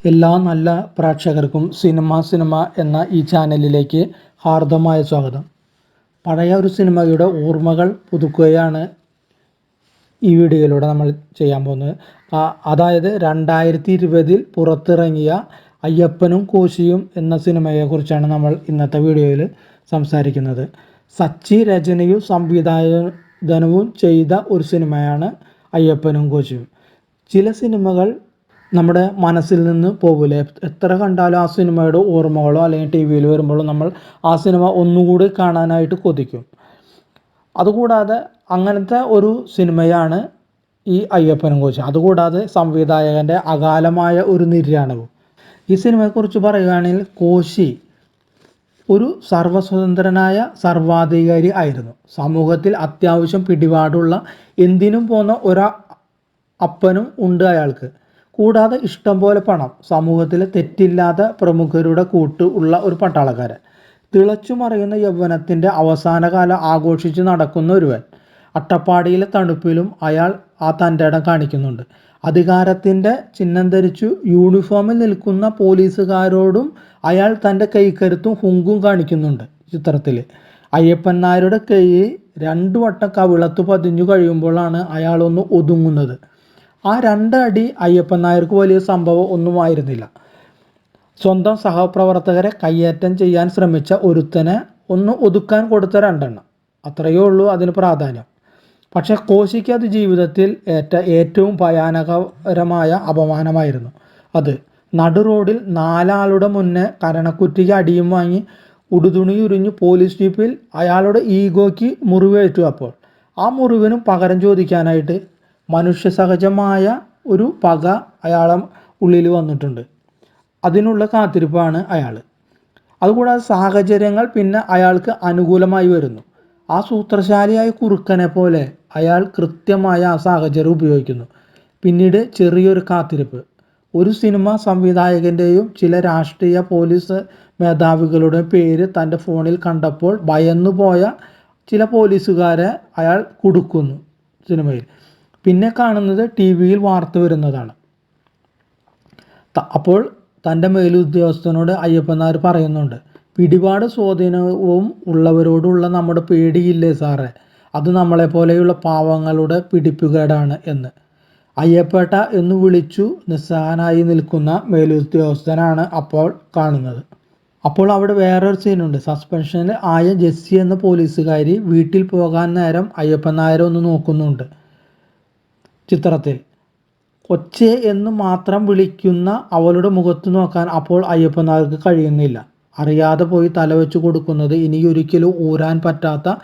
എല്ലാ നല്ല പ്രേക്ഷകർക്കും സിനിമ എന്ന ഈ ചാനലിലേക്ക് ഹാർദമായ സ്വാഗതം. പഴയ ഒരു സിനിമയുടെ ഓർമ്മകൾ പുതുക്കുകയാണ് ഈ വീഡിയോയിലൂടെ നമ്മൾ ചെയ്യാൻ പോകുന്നത്. അതായത് 2020 പുറത്തിറങ്ങിയ അയ്യപ്പനും കോശിയും എന്ന സിനിമയെക്കുറിച്ചാണ് നമ്മൾ ഇന്നത്തെ വീഡിയോയിൽ സംസാരിക്കുന്നത്. സച്ചി രചനയും സംവിധാനവും ചെയ്ത ഒരു സിനിമയാണ് അയ്യപ്പനും കോശിയും. ചില സിനിമകൾ നമ്മുടെ മനസ്സിൽ നിന്ന് പോകില്ല. എത്ര കണ്ടാലും ആ സിനിമയുടെ ഓർമ്മകളോ അല്ലെങ്കിൽ ടി വിയിൽ വരുമ്പോഴോ നമ്മൾ ആ സിനിമ ഒന്നുകൂടി കാണാനായിട്ട് കൊതിക്കും. അതുകൂടാതെ അങ്ങനത്തെ ഒരു സിനിമയാണ് ഈ അയ്യപ്പനും കോശിയും. അതുകൂടാതെ സംവിധായകൻ്റെ അകാലമായ ഒരു നിര്യാണവും. ഈ സിനിമയെക്കുറിച്ച് പറയുകയാണെങ്കിൽ കോശി ഒരു സർവ്വസ്വതന്ത്രനായ സർവാധികാരി ആയിരുന്നു. സമൂഹത്തിൽ അത്യാവശ്യം പിടിപാടുള്ള എന്തിനും പോന്ന അപ്പനും ഉണ്ട് അയാൾക്ക്. കൂടാതെ ഇഷ്ടം പോലെ പണം, സമൂഹത്തിലെ തെറ്റില്ലാത്ത പ്രമുഖരുടെ കൂട്ട് ഉള്ള ഒരു പട്ടാളക്കാരൻ, തിളച്ചു മറിയുന്ന യൗവനത്തിൻ്റെ അവസാന കാലം ആഘോഷിച്ച് നടക്കുന്ന ഒരുവൻ. അട്ടപ്പാടിയിലെ തണുപ്പിലും അയാൾ ആ തൻ്റെ ഇടം കാണിക്കുന്നുണ്ട്. അധികാരത്തിൻ്റെ ചിഹ്നം ധരിച്ചു യൂണിഫോമിൽ നിൽക്കുന്ന പോലീസുകാരോടും അയാൾ തൻ്റെ കൈക്കരുത്തും ഹുങ്കും കാണിക്കുന്നുണ്ട് ചിത്രത്തിൽ. അയ്യപ്പൻ നായരുടെ കൈ 2 വട്ടം കവിളത്ത് പതിഞ്ഞു കഴിയുമ്പോഴാണ് അയാളൊന്ന് ഒതുങ്ങുന്നത്. ആ 2 അടി അയ്യപ്പൻ നായർക്ക് വലിയ സംഭവം ഒന്നുമായിരുന്നില്ല. സ്വന്തം സഹപ്രവർത്തകരെ കയ്യേറ്റം ചെയ്യാൻ ശ്രമിച്ച ഒരുത്തനെ ഒന്ന് ഒതുക്കാൻ കൊടുത്ത 2 എണ്ണം, അത്രയേ ഉള്ളൂ അതിന് പ്രാധാന്യം. പക്ഷേ കോശിക്ക് അത് ജീവിതത്തിൽ ഏറ്റവും ഭയാനകരമായ അപമാനമായിരുന്നു. അത് നടു റോഡിൽ 4 ആളുടെ മുന്നേ കരണക്കുറ്റിക്ക് അടിയും വാങ്ങി ഉടുതുണി ഉരിഞ്ഞ് പോലീസ് ജീപ്പിൽ അയാളുടെ ഈഗോയ്ക്ക് മുറിവേറ്റു. അപ്പോൾ ആ മുറിവിനും പകരം ചോദിക്കാനായിട്ട് മനുഷ്യസഹജമായ ഒരു പക അയാളെ ഉള്ളിൽ വന്നിട്ടുണ്ട്. അതിനുള്ള കാത്തിരിപ്പാണ് അയാൾ. അതുകൂടാതെ സാഹചര്യങ്ങൾ പിന്നെ അയാൾക്ക് അനുകൂലമായി വരുന്നു. ആ സൂത്രശാലിയായ കുറുക്കനെ പോലെ അയാൾ കൃത്യമായ ആ സാഹചര്യം ഉപയോഗിക്കുന്നു. പിന്നീട് ചെറിയൊരു കാത്തിരിപ്പ്. ഒരു സിനിമ സംവിധായകൻ്റെയും ചില രാഷ്ട്രീയ പോലീസ് മേധാവികളുടെയും പേര് തൻ്റെ ഫോണിൽ കണ്ടപ്പോൾ ഭയന്നുപോയ ചില പോലീസുകാരെ അയാൾ കുടുക്കുന്നു സിനിമയിൽ. പിന്നെ കാണുന്നത് ടി വിയിൽ വാർത്ത വരുന്നതാണ്. അപ്പോൾ തൻ്റെ മേലുദ്യോഗസ്ഥനോട് അയ്യപ്പൻ നായർ പറയുന്നുണ്ട്, പിടിപാട് സ്വാധീനവും ഉള്ളവരോടുള്ള നമ്മുടെ പേടിയില്ലേ സാറേ, അത് നമ്മളെപ്പോലെയുള്ള പാവങ്ങളുടെ പിടിപ്പുകേടാണ് എന്ന്. അയ്യപ്പേട്ട എന്ന് വിളിച്ചു നിസ്സഹായനായി നിൽക്കുന്ന മേലുദ്യോഗസ്ഥനാണ് അപ്പോൾ കാണുന്നത്. അപ്പോൾ അവിടെ വേറൊരു സീനുണ്ട്. സസ്പെൻഷനിൽ ആയ ജെസ്സി എന്ന പോലീസുകാരി വീട്ടിൽ പോകാൻ നേരം അയ്യപ്പൻ നായരെ ഒന്ന് നോക്കുന്നുണ്ട് ചിത്രത്തിൽ. കൊച്ചേ എന്ന് മാത്രം വിളിക്കുന്ന അവളുടെ മുഖത്ത് നോക്കാൻ അപ്പോൾ അയ്യപ്പൻ നായർക്ക് കഴിയുന്നില്ല. അറിയാതെ പോയി തലവെച്ച് കൊടുക്കുന്നത് ഇനിയൊരിക്കലും ഊരാൻ പറ്റാത്ത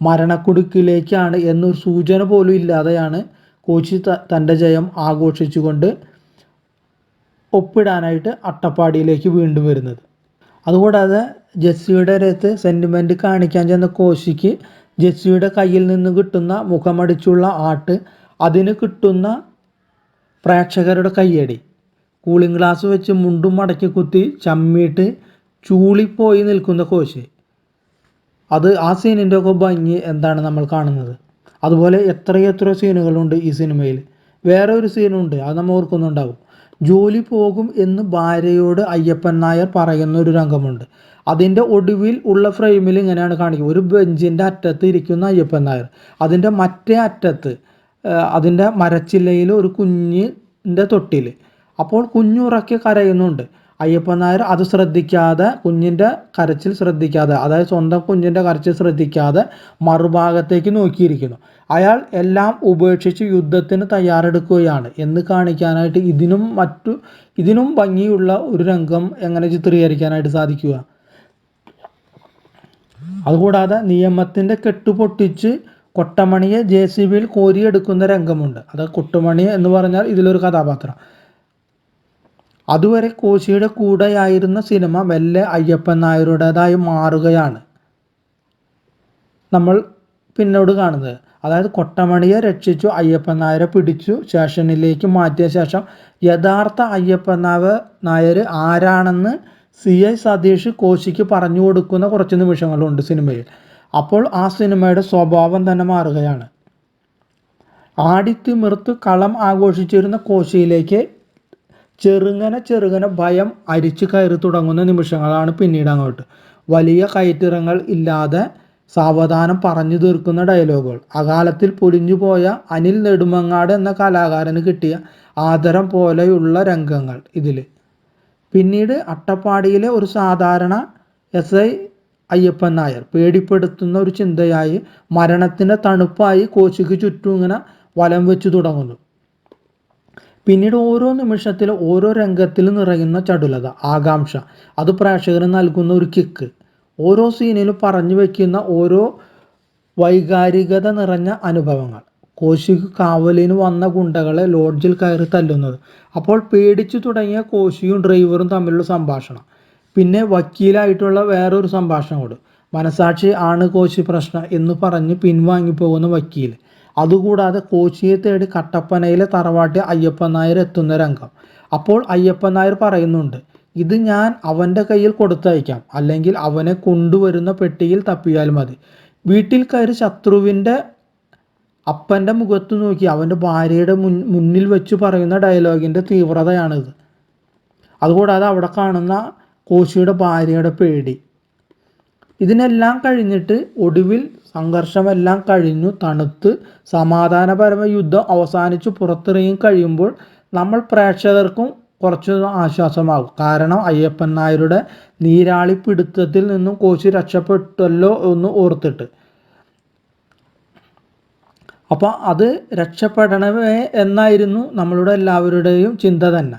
മരണക്കുടുക്കിലേക്കാണ് എന്നൊരു സൂചന പോലും ഇല്ലാതെയാണ് കോശി തൻ്റെ ജയം ആഘോഷിച്ചുകൊണ്ട് ഒപ്പിടാനായിട്ട് അട്ടപ്പാടിയിലേക്ക് വീണ്ടും വരുന്നത്. അതുകൂടാതെ ജെസ്സിയുടെ അടുത്ത് സെൻറ്റിമെൻറ്റ് കാണിക്കാൻ ചെന്ന കോശിക്ക് ജെസ്സിയുടെ കയ്യിൽ നിന്ന് കിട്ടുന്ന മുഖമടിച്ചുള്ള ആട്ട്, അതിന് കിട്ടുന്ന പ്രേക്ഷകരുടെ കയ്യടി, കൂളിംഗ് ഗ്ലാസ് വെച്ച് മുണ്ടും മടക്കി കുത്തി ചമ്മിയിട്ട് ചൂളിപ്പോയി നിൽക്കുന്ന കോശി, അത് ആ സീനിൻ്റെ ഒക്കെ ഭംഗി എന്താണ് നമ്മൾ കാണുന്നത്. അതുപോലെ എത്രയെത്ര സീനുകളുണ്ട് ഈ സിനിമയിൽ. വേറെ ഒരു സീനുണ്ട്, അത് നമ്മൾ ഓർക്കുന്നുണ്ടാവും. ജോലി പോകും എന്ന് ഭാര്യയോട് അയ്യപ്പൻ നായർ പറയുന്ന ഒരു രംഗമുണ്ട്. അതിൻ്റെ ഒടുവിൽ ഉള്ള ഫ്രെയിമിൽ ഇങ്ങനെയാണ് കാണിക്കുക. ഒരു ബെഞ്ചിൻ്റെ അറ്റത്ത് ഇരിക്കുന്ന അയ്യപ്പൻ നായർ, അതിൻ്റെ മറ്റേ അറ്റത്ത് അതിൻ്റെ മരച്ചില്ലയിൽ ഒരു കുഞ്ഞിൻ്റെ തൊട്ടിൽ. അപ്പോൾ കുഞ്ഞുറക്കെ കരയുന്നുണ്ട്. അയ്യപ്പൻ നായർ അത് ശ്രദ്ധിക്കാതെ, കുഞ്ഞിൻ്റെ കരച്ചിൽ ശ്രദ്ധിക്കാതെ, അതായത് സ്വന്തം കുഞ്ഞിൻ്റെ കരച്ചിൽ ശ്രദ്ധിക്കാതെ മറുഭാഗത്തേക്ക് നോക്കിയിരിക്കുന്നു. അയാൾ എല്ലാം ഉപേക്ഷിച്ച് യുദ്ധത്തിന് തയ്യാറെടുക്കുകയാണ് എന്ന് കാണിക്കാനായിട്ട് ഇതിനും ഭംഗിയുള്ള ഒരു രംഗം എങ്ങനെ ചിത്രീകരിക്കാനായിട്ട് സാധിക്കുക. അതുകൂടാതെ നിയമത്തിൻ്റെ കെട്ടുപൊട്ടിച്ച് കൊട്ടമണിയെ JCBയിൽ കോരിയെടുക്കുന്ന രംഗമുണ്ട്. അത് കൊട്ടുമണി എന്ന് പറഞ്ഞാൽ ഇതിലൊരു കഥാപാത്രം. അതുവരെ കോശിയുടെ കൂടെയായിരുന്ന സിനിമ മെല്ലെ അയ്യപ്പൻ നായരുടേതായി മാറുകയാണ് നമ്മൾ പിന്നോട് കാണുന്നത്. അതായത് കൊട്ടമണിയെ രക്ഷിച്ചു അയ്യപ്പൻ നായരെ പിടിച്ചു സ്റ്റേഷനിലേക്ക് മാറ്റിയ ശേഷം യഥാർത്ഥ അയ്യപ്പൻ നായർ ആരാണെന്ന് CI സതീഷ് കോശിക്ക് പറഞ്ഞു കൊടുക്കുന്ന കുറച്ച് നിമിഷങ്ങളുണ്ട് സിനിമയിൽ. അപ്പോൾ ആ സിനിമയുടെ സ്വഭാവം തന്നെ മാറുകയാണ്. ആടിത്തിമിർത്ത് കളം ആഘോഷിച്ചിരുന്ന കോശിയിലേക്ക് ചെറുങ്ങനെ ഭയം അരിച്ചു കയറി തുടങ്ങുന്ന നിമിഷങ്ങളാണ് പിന്നീട് അങ്ങോട്ട്. വലിയ കയറ്റിറങ്ങൾ ഇല്ലാതെ സാവധാനം പറഞ്ഞു തീർക്കുന്ന ഡയലോഗുകൾ. അകാലത്തിൽ പൊലിഞ്ഞുപോയ അനിൽ നെടുമങ്ങാട് എന്ന കലാകാരന് കിട്ടിയ ആദരം പോലെയുള്ള രംഗങ്ങൾ ഇതിൽ. പിന്നീട് അട്ടപ്പാടിയിലെ ഒരു സാധാരണ SI അയ്യപ്പൻ നായർ പേടിപ്പെടുത്തുന്ന ഒരു ചിന്തയായി, മരണത്തിൻ്റെ തണുപ്പായി കോശിക്ക് ചുറ്റും ഇങ്ങനെ വലം വെച്ചു തുടങ്ങുന്നു. പിന്നീട് ഓരോ നിമിഷത്തിലും ഓരോ രംഗത്തിലും നിറയുന്ന ചടുലത, ആകാംക്ഷ, അത് പ്രേക്ഷകന് നൽകുന്ന ഒരു കിക്ക്. ഓരോ സീനിലും പറഞ്ഞു വയ്ക്കുന്ന ഓരോ വൈകാരികത നിറഞ്ഞ അനുഭവങ്ങൾ. കോശിക്ക് കാവലിന് വന്ന ഗുണ്ടകളെ ലോഡ്ജിൽ കയറി തല്ലുന്നത്. അപ്പോൾ പേടിച്ചു തുടങ്ങിയ കോശിയും ഡ്രൈവറും തമ്മിലുള്ള സംഭാഷണം. പിന്നെ വക്കീലായിട്ടുള്ള വേറൊരു സംഭാഷണം കൂടെ. മനസാക്ഷി ആണ് കോശി പ്രശ്നം എന്ന് പറഞ്ഞ് പിൻവാങ്ങിപ്പോകുന്ന വക്കീൽ. അതുകൂടാതെ കോശിയെ തേടി കട്ടപ്പനയിലെ തറവാട്ടിൽ അയ്യപ്പൻ നായർ എത്തുന്ന രംഗം. അപ്പോൾ അയ്യപ്പൻ നായർ പറയുന്നുണ്ട്, ഇത് ഞാൻ അവൻ്റെ കയ്യിൽ കൊടുത്തയക്കാം, അല്ലെങ്കിൽ അവനെ കൊണ്ടുവരുന്ന പെട്ടിയിൽ തപ്പിയാൽ മതി. വീട്ടിൽ കയറി ശത്രുവിൻ്റെ അപ്പൻ്റെ മുഖത്ത് നോക്കി അവൻ്റെ ഭാര്യയുടെ മുന്നിൽ വെച്ച് പറയുന്ന ഡയലോഗിൻ്റെ തീവ്രതയാണിത്. അതുകൂടാതെ അവിടെ കാണുന്ന കോശിയുടെ ഭാര്യയുടെ പേടി. ഇതിനെല്ലാം കഴിഞ്ഞിട്ട് ഒടുവിൽ സംഘർഷമെല്ലാം കഴിഞ്ഞു തണുത്ത് സമാധാനപരമായ യുദ്ധം അവസാനിച്ച് പുറത്തിറങ്ങി കഴിയുമ്പോൾ നമ്മൾ പ്രേക്ഷകർക്കും കുറച്ച് ആശ്വാസമാകും. കാരണം അയ്യപ്പൻ നായരുടെ നീരാളിപ്പിടുത്തത്തിൽ നിന്നും കോശി രക്ഷപ്പെട്ടല്ലോ എന്ന് ഓർത്തിട്ട്. അപ്പോൾ അത് രക്ഷപ്പെടണമേ എന്നായിരുന്നു നമ്മളുടെ എല്ലാവരുടെയും ചിന്ത തന്നെ.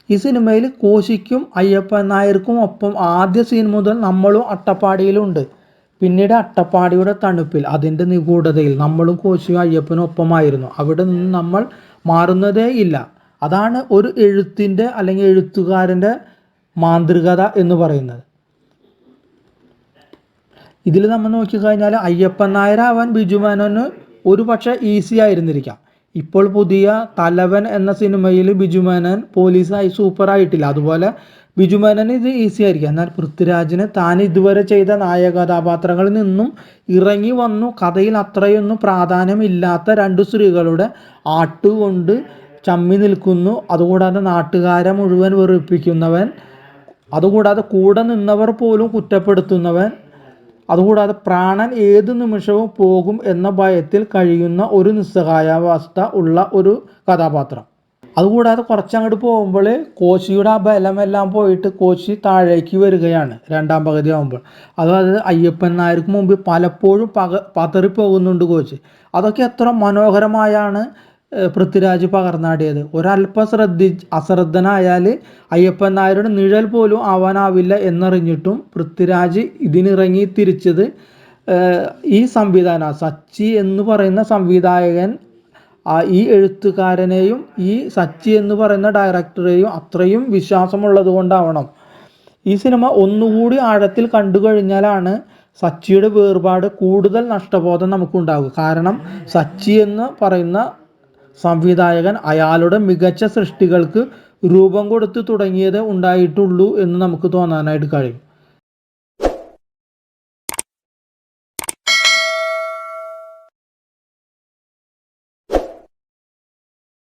ഈ സിനിമയിൽ കോശിക്കും അയ്യപ്പൻ നായർക്കും ഒപ്പം ആദ്യ സീൻ മുതൽ നമ്മളും അട്ടപ്പാടിയിലുണ്ട്. പിന്നീട് അട്ടപ്പാടിയുടെ തണുപ്പിൽ, അതിൻ്റെ നിഗൂഢതയിൽ നമ്മളും കോശിയും അയ്യപ്പനും ഒപ്പമായിരുന്നു. അവിടെ നിന്ന് നമ്മൾ മാറുന്നതേ ഇല്ല. അതാണ് ഒരു എഴുത്തിൻ്റെ അല്ലെങ്കിൽ എഴുത്തുകാരൻ്റെ മാന്ത്രികത എന്ന് പറയുന്നത്. ഇതിൽ നമ്മൾ നോക്കിക്കഴിഞ്ഞാൽ അയ്യപ്പൻ നായരാവാൻ ബിജു മേനോന് ഒരു പക്ഷേ ഈസി ആയിരുന്നിരിക്കാം. ഇപ്പോൾ പുതിയ തലവൻ എന്ന സിനിമയിൽ ബിജു മേനോൻ പോലീസായി സൂപ്പറായിട്ടില്ല. അതുപോലെ ബിജു മേനോന് ഇത് ഈസി ആയിരിക്കും. എന്നാൽ പൃഥ്വിരാജിന് താൻ ഇതുവരെ ചെയ്ത നായക കഥാപാത്രങ്ങളിൽ നിന്നും ഇറങ്ങി വന്നു. കഥയിൽ അത്രയൊന്നും പ്രാധാന്യമില്ലാത്ത രണ്ട് സ്ത്രീകളുടെ ആട്ടുകൊണ്ട് ചമ്മി നിൽക്കുന്നു. അതുകൂടാതെ നാട്ടുകാരെ മുഴുവൻ വെറുപ്പിക്കുന്നവൻ, അതുകൂടാതെ കൂടെ നിന്നവർ പോലും കുറ്റപ്പെടുത്തുന്നവൻ, അതുകൂടാതെ പ്രാണൻ ഏത് നിമിഷവും പോകും എന്ന ഭയത്തിൽ കഴിയുന്ന ഒരു നിസ്സഹായാവസ്ഥ ഉള്ള ഒരു കഥാപാത്രം. അതുകൂടാതെ കുറച്ചങ്ങോട്ട് പോകുമ്പോൾ കോശിയുടെ ആ ബലമെല്ലാം പോയിട്ട് കോശി താഴേക്ക് വരികയാണ് രണ്ടാം പകുതി ആകുമ്പോൾ. അതായത് അയ്യപ്പൻ നായർക്ക് മുമ്പ് പലപ്പോഴും പതറിപ്പോകുന്നുണ്ട് കോശി. അതൊക്കെ എത്ര മനോഹരമായാണ് പൃഥ്വിരാജ് പകർന്നാടിയത്. ഒരല്പം അശ്രദ്ധനായാൽ അയ്യപ്പൻ നായരുടെ നിഴൽ പോലും ആവാനാവില്ല എന്നറിഞ്ഞിട്ടും പൃഥ്വിരാജ് ഇതിനിറങ്ങി തിരിച്ചത് ഈ സംവിധാനം സച്ചി എന്ന് പറയുന്ന സംവിധായകൻ ഈ എഴുത്തുകാരനെയും ഈ സച്ചി എന്ന് പറയുന്ന ഡയറക്ടറെയും അത്രയും വിശ്വാസമുള്ളത് കൊണ്ടാവണം. ഈ സിനിമ ഒന്നുകൂടി ആഴത്തിൽ കണ്ടു കഴിഞ്ഞാലാണ് സച്ചിയുടെ വേർപാട് കൂടുതൽ നഷ്ടബോധം നമുക്കുണ്ടാകും. കാരണം സച്ചി എന്ന് പറയുന്ന സംവിധായകൻ അയാളുടെ മികച്ച സൃഷ്ടികൾക്ക് രൂപം കൊടുത്തു തുടങ്ങിയത് ഉണ്ടായിട്ടുള്ളൂ എന്ന് നമുക്ക് തോന്നാനായിട്ട് കഴിയും.